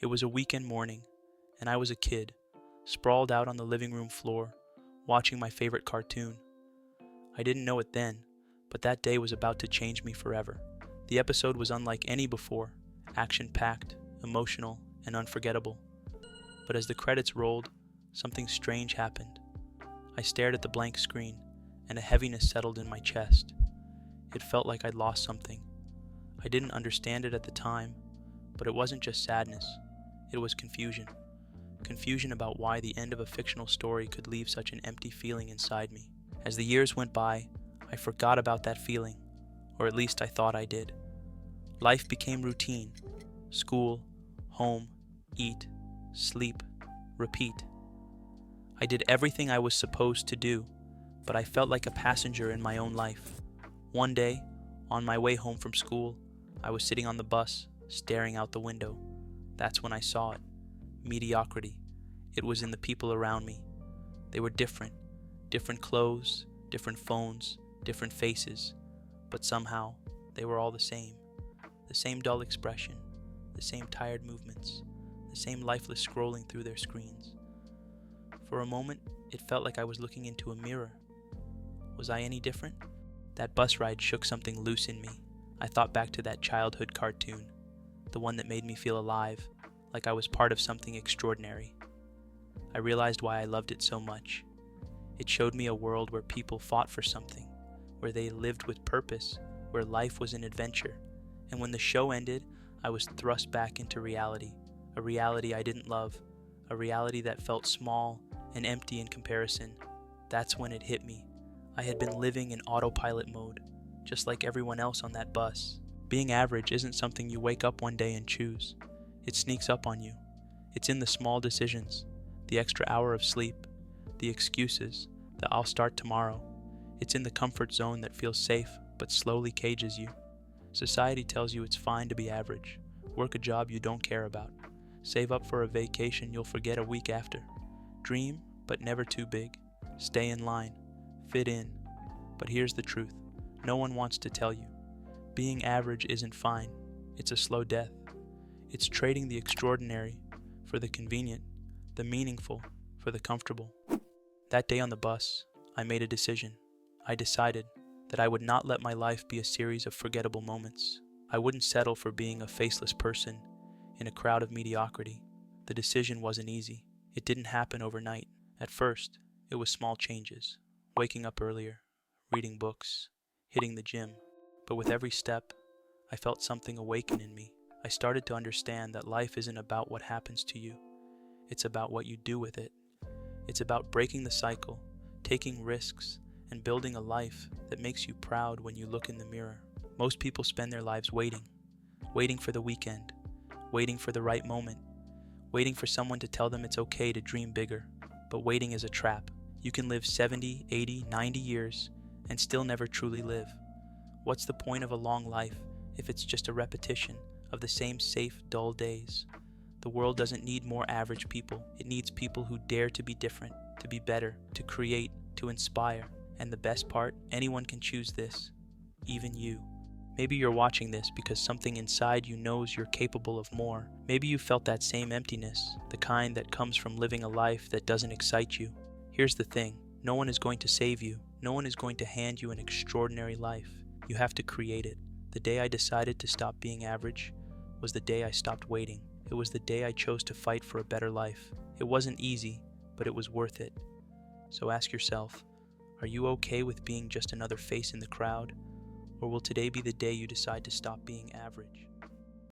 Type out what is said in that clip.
It was a weekend morning, and I was a kid, sprawled out on the living room floor, watching my favorite cartoon. I didn't know it then, but that day was about to change me forever. The episode was unlike any before, action-packed, emotional, and unforgettable. But as the credits rolled, something strange happened. I stared at the blank screen, and a heaviness settled in my chest. It felt like I'd lost something. I didn't understand it at the time, but it wasn't just sadness. It was confusion. Confusion about why the end of a fictional story could leave such an empty feeling inside me. As the years went by, I forgot about that feeling, or at least I thought I did. Life became routine. School, home, eat, sleep, repeat. I did everything I was supposed to do, but I felt like a passenger in my own life. One day, on my way home from school, I was sitting on the bus, staring out the window. That's when I saw it. Mediocrity. It was in the people around me. They were different. Different clothes, different phones, different faces. But somehow, they were all the same. The same dull expression, the same tired movements, the same lifeless scrolling through their screens. For a moment, it felt like I was looking into a mirror. Was I any different? That bus ride shook something loose in me. I thought back to that childhood cartoon, the one that made me feel alive, like I was part of something extraordinary. I realized why I loved it so much. It showed me a world where people fought for something, where they lived with purpose, where life was an adventure. And when the show ended, I was thrust back into reality, a reality I didn't love, a reality that felt small and empty in comparison. That's when it hit me. I had been living in autopilot mode, just like everyone else on that bus. Being average isn't something you wake up one day and choose. It sneaks up on you. It's in the small decisions, the extra hour of sleep, the excuses, the I'll start tomorrow. It's in the comfort zone that feels safe but slowly cages you. Society tells you it's fine to be average. Work a job you don't care about. Save up for a vacation you'll forget a week after. Dream, but never too big. Stay in line. Fit in. But here's the truth. No one wants to tell you. Being average isn't fine. It's a slow death. It's trading the extraordinary for the convenient, the meaningful for the comfortable. That day on the bus, I made a decision. I decided that I would not let my life be a series of forgettable moments. I wouldn't settle for being a faceless person in a crowd of mediocrity. The decision wasn't easy. It didn't happen overnight. At first, it was small changes. Waking up earlier, reading books, hitting the gym. But with every step, I felt something awaken in me. I started to understand that life isn't about what happens to you. It's about what you do with it. It's about breaking the cycle, taking risks, and building a life that makes you proud when you look in the mirror. Most people spend their lives waiting for the weekend, waiting for the right moment, waiting for someone to tell them it's okay to dream bigger. But waiting is a trap. You can live 70, 80, 90 years and still never truly live. What's the point of a long life if it's just a repetition of the same safe, dull days? The world doesn't need more average people. It needs people who dare to be different, to be better, to create, to inspire. And the best part, anyone can choose this, even you. Maybe you're watching this because something inside you knows you're capable of more. Maybe you felt that same emptiness, the kind that comes from living a life that doesn't excite you. Here's the thing, no one is going to save you. No one is going to hand you an extraordinary life. You have to create it. The day I decided to stop being average was the day I stopped waiting. It was the day I chose to fight for a better life. It wasn't easy, but it was worth it. So ask yourself, are you okay with being just another face in the crowd? Or will today be the day you decide to stop being average?